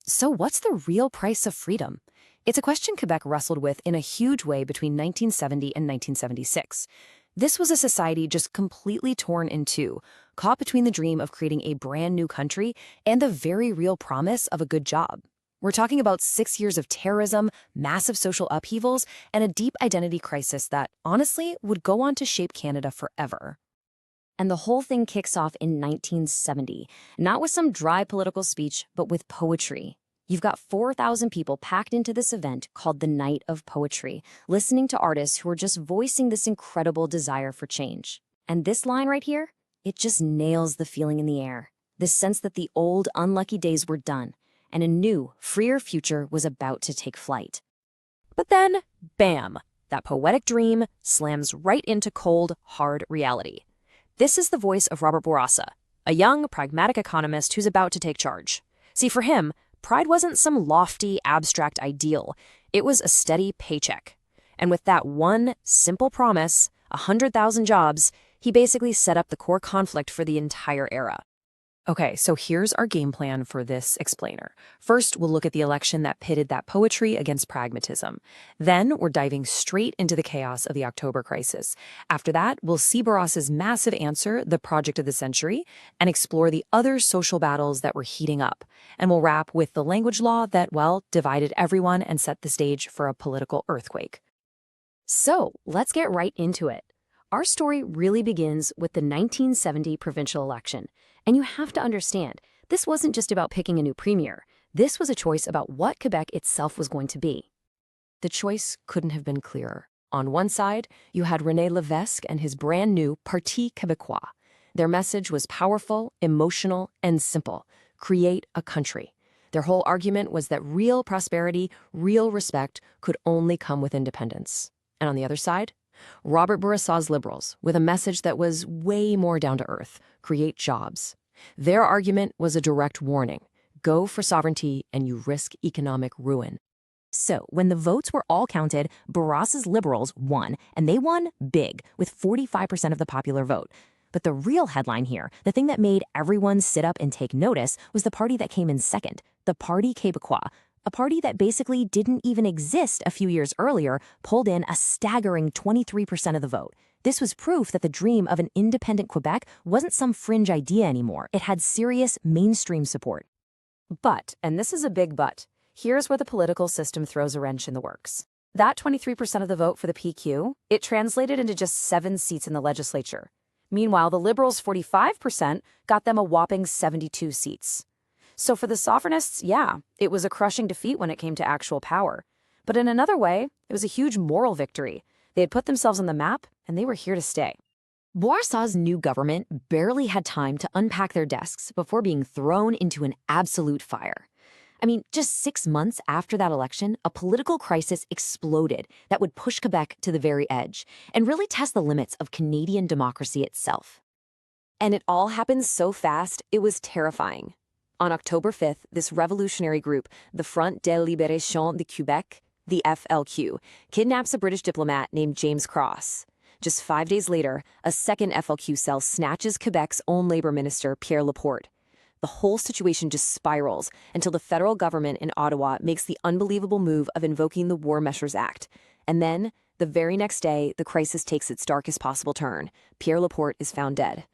So, what's the real price of freedom? It's a question Quebec wrestled with in a huge way between 1970 and 1976. This was a society just completely torn in two, caught between the dream of creating a brand new country and the very real promise of a good job. We're talking about 6 years of terrorism, massive social upheavals, and a deep identity crisis that, honestly, would go on to shape Canada forever. And the whole thing kicks off in 1970, not with some dry political speech, but with poetry. You've got 4,000 people packed into this event called the Night of Poetry, listening to artists who are just voicing this incredible desire for change. And this line right here, it just nails the feeling in the air. This sense that the old, unlucky days were done, and a new, freer future was about to take flight. But then, bam, that poetic dream slams right into cold, hard reality. This is the voice of Robert Bourassa, a young, pragmatic economist who's about to take charge. See, for him, pride wasn't some lofty, abstract ideal. It was a steady paycheck. And with that one simple promise, 100,000 jobs, he basically set up the core conflict for the entire era. Okay, so here's our game plan for this explainer. First, we'll look at the election that pitted that poetry against pragmatism. Then, we're diving straight into the chaos of the October crisis. After that, we'll see Bourassa's massive answer, the project of the century, and explore the other social battles that were heating up. And we'll wrap with the language law that, well, divided everyone and set the stage for a political earthquake. So, let's get right into it. Our story really begins with the 1970 provincial election. And you have to understand, this wasn't just about picking a new premier. This was a choice about what Quebec itself was going to be. The choice couldn't have been clearer. On one side, you had René Lévesque and his brand new Parti Québécois. Their message was powerful, emotional, and simple. Create a country. Their whole argument was that real prosperity, real respect could only come with independence. And on the other side, Robert Bourassa's Liberals, with a message that was way more down to earth: create jobs. Their argument was a direct warning: go for sovereignty and you risk economic ruin. So, when the votes were all counted, Bourassa's Liberals won, and they won big, with 45% of the popular vote. But the real headline here, the thing that made everyone sit up and take notice, was the party that came in second, the Parti Québécois. A party that basically didn't even exist a few years earlier pulled in a staggering 23% of the vote. This was proof that the dream of an independent Quebec wasn't some fringe idea anymore. It had serious mainstream support. But, and this is a big but, here's where the political system throws a wrench in the works. That 23% of the vote for the PQ, it translated into just 7 seats in the legislature. Meanwhile, the Liberals' 45% got them a whopping 72 seats. So for the sovereignists, yeah, it was a crushing defeat when it came to actual power. But in another way, it was a huge moral victory. They had put themselves on the map, and they were here to stay. Bourassa's new government barely had time to unpack their desks before being thrown into an absolute fire. I mean, just 6 months after that election, a political crisis exploded that would push Quebec to the very edge and really test the limits of Canadian democracy itself. And it all happened so fast, it was terrifying. On October 5th, this revolutionary group, the Front de Libération de Québec, the FLQ, kidnaps a British diplomat named James Cross. Just 5 days later, a second FLQ cell snatches Quebec's own labor minister, Pierre Laporte. The whole situation just spirals until the federal government in Ottawa makes the unbelievable move of invoking the War Measures Act. And then, the very next day, the crisis takes its darkest possible turn. Pierre Laporte is found dead.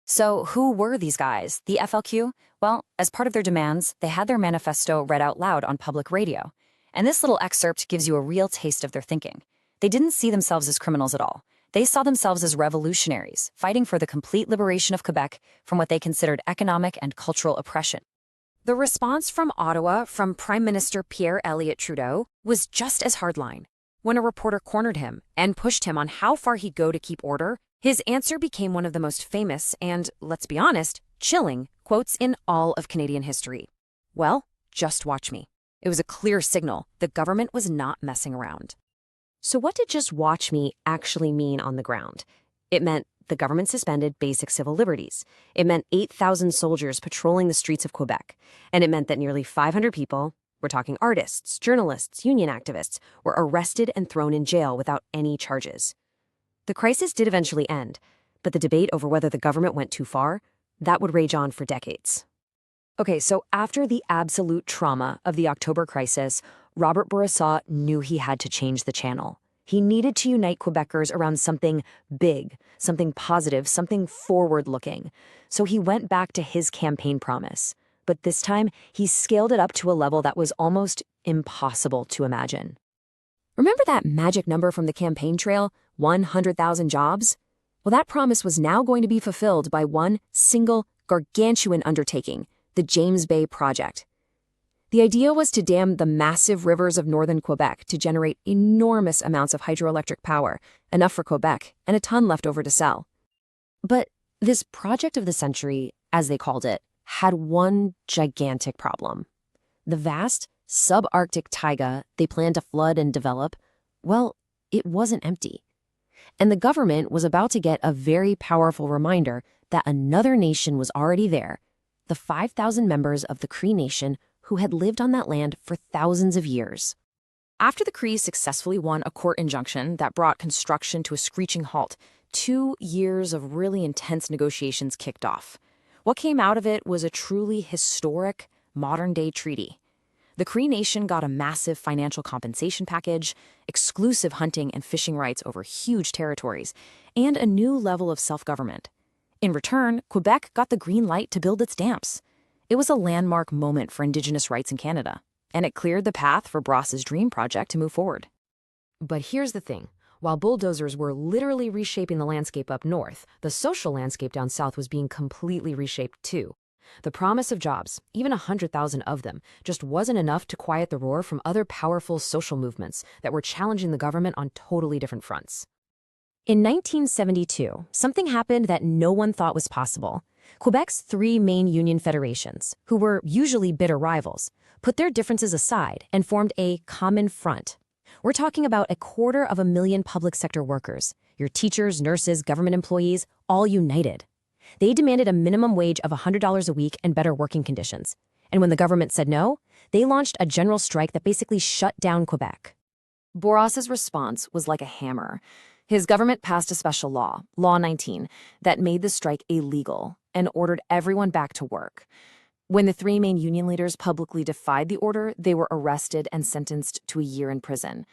So who were these guys, the FLQ? Well, as part of their demands, they had their manifesto read out loud on public radio. And this little excerpt gives you a real taste of their thinking. They didn't see themselves as criminals at all. They saw themselves as revolutionaries, fighting for the complete liberation of Quebec from what they considered economic and cultural oppression. The response from Ottawa, from Prime Minister Pierre Elliott Trudeau, was just as hardline. When a reporter cornered him and pushed him on how far he'd go to keep order, his answer became one of the most famous and, let's be honest, chilling quotes in all of Canadian history. Well, just watch me. It was a clear signal the government was not messing around. So what did just watch me actually mean on the ground? It meant the government suspended basic civil liberties. It meant 8,000 soldiers patrolling the streets of Quebec. And it meant that nearly 500 people, we're talking artists, journalists, union activists, were arrested and thrown in jail without any charges. The crisis did eventually end, but the debate over whether the government went too far, that would rage on for decades. Okay, so after the absolute trauma of the October crisis, Robert Bourassa knew he had to change the channel. He needed to unite Quebecers around something big, something positive, something forward-looking. So he went back to his campaign promise. But this time, he scaled it up to a level that was almost impossible to imagine. Remember that magic number from the campaign trail, 100,000 jobs? Well, that promise was now going to be fulfilled by one single gargantuan undertaking, the James Bay Project. The idea was to dam the massive rivers of northern Quebec to generate enormous amounts of hydroelectric power, enough for Quebec and a ton left over to sell. But this project of the century, as they called it, had one gigantic problem. The vast, subarctic taiga they planned to flood and develop, well, it wasn't empty. And the government was about to get a very powerful reminder that another nation was already there, the 5,000 members of the Cree Nation who had lived on that land for thousands of years. After the Cree successfully won a court injunction that brought construction to a screeching halt, 2 years of really intense negotiations kicked off. What came out of it was a truly historic, modern-day treaty. The Cree Nation got a massive financial compensation package, exclusive hunting and fishing rights over huge territories, and a new level of self-government. In return, Quebec got the green light to build its dams. It was a landmark moment for Indigenous rights in Canada, and it cleared the path for Bourassa's dream project to move forward. But here's the thing. While bulldozers were literally reshaping the landscape up north, the social landscape down south was being completely reshaped too. The promise of jobs, even 100,000 of them, just wasn't enough to quiet the roar from other powerful social movements that were challenging the government on totally different fronts. In 1972, something happened that no one thought was possible. Quebec's 3 main union federations, who were usually bitter rivals, put their differences aside and formed a common front. We're talking about 250,000 public sector workers, your teachers, nurses, government employees, all united. They demanded a minimum wage of $100 a week and better working conditions. And when the government said no, they launched a general strike that basically shut down Quebec. Bourassa's response was like a hammer. His government passed a special law, Law 19, that made the strike illegal and ordered everyone back to work. When the 3 main union leaders publicly defied the order, they were arrested and sentenced to a year in prison.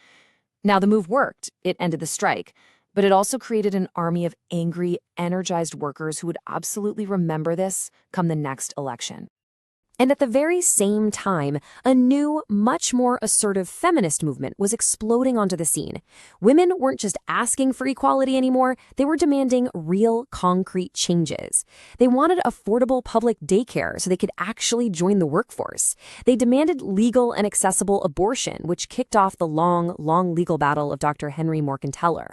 Now, the move worked. It ended the strike. But it also created an army of angry, energized workers who would absolutely remember this come the next election. And at the very same time, a new, much more assertive feminist movement was exploding onto the scene. Women weren't just asking for equality anymore, they were demanding real, concrete changes. They wanted affordable public daycare so they could actually join the workforce. They demanded legal and accessible abortion, which kicked off the long, long legal battle of Dr. Henry Morgentaler.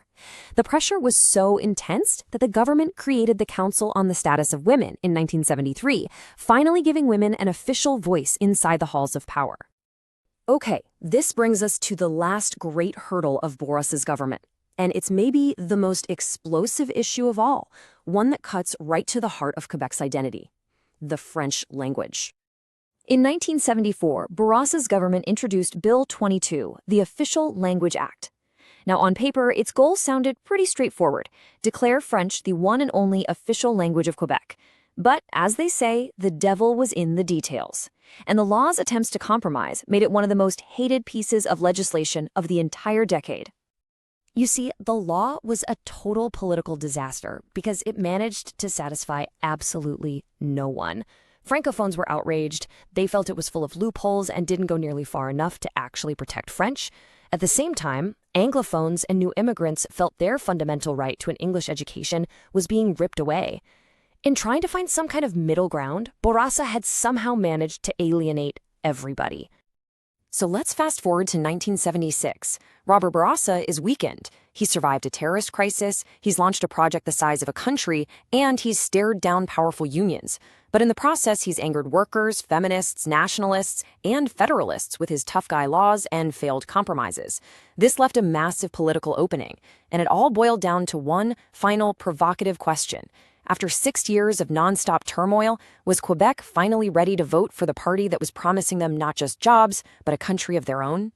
The pressure was so intense that the government created the Council on the Status of Women in 1973, finally giving women an official voice inside the halls of power. Okay, this brings us to the last great hurdle of Bourassa's government, and it's maybe the most explosive issue of all, one that cuts right to the heart of Quebec's identity: the French language. In 1974, Bourassa's government introduced Bill 22, the Official Language Act. Now, on paper, its goal sounded pretty straightforward: declare French the one and only official language of Quebec. But, as they say, the devil was in the details. And the law's attempts to compromise made it one of the most hated pieces of legislation of the entire decade. You see, the law was a total political disaster because it managed to satisfy absolutely no one. Francophones were outraged. They felt it was full of loopholes and didn't go nearly far enough to actually protect French. At the same time, Anglophones and new immigrants felt their fundamental right to an English education was being ripped away. In trying to find some kind of middle ground, Bourassa had somehow managed to alienate everybody. So let's fast forward to 1976. Robert Bourassa is weakened. He's survived a terrorist crisis, he's launched a project the size of a country, and he's stared down powerful unions. But in the process, he's angered workers, feminists, nationalists, and federalists with his tough guy laws and failed compromises. This left a massive political opening, and it all boiled down to one final provocative question. After 6 years of nonstop turmoil, was Quebec finally ready to vote for the party that was promising them not just jobs, but a country of their own?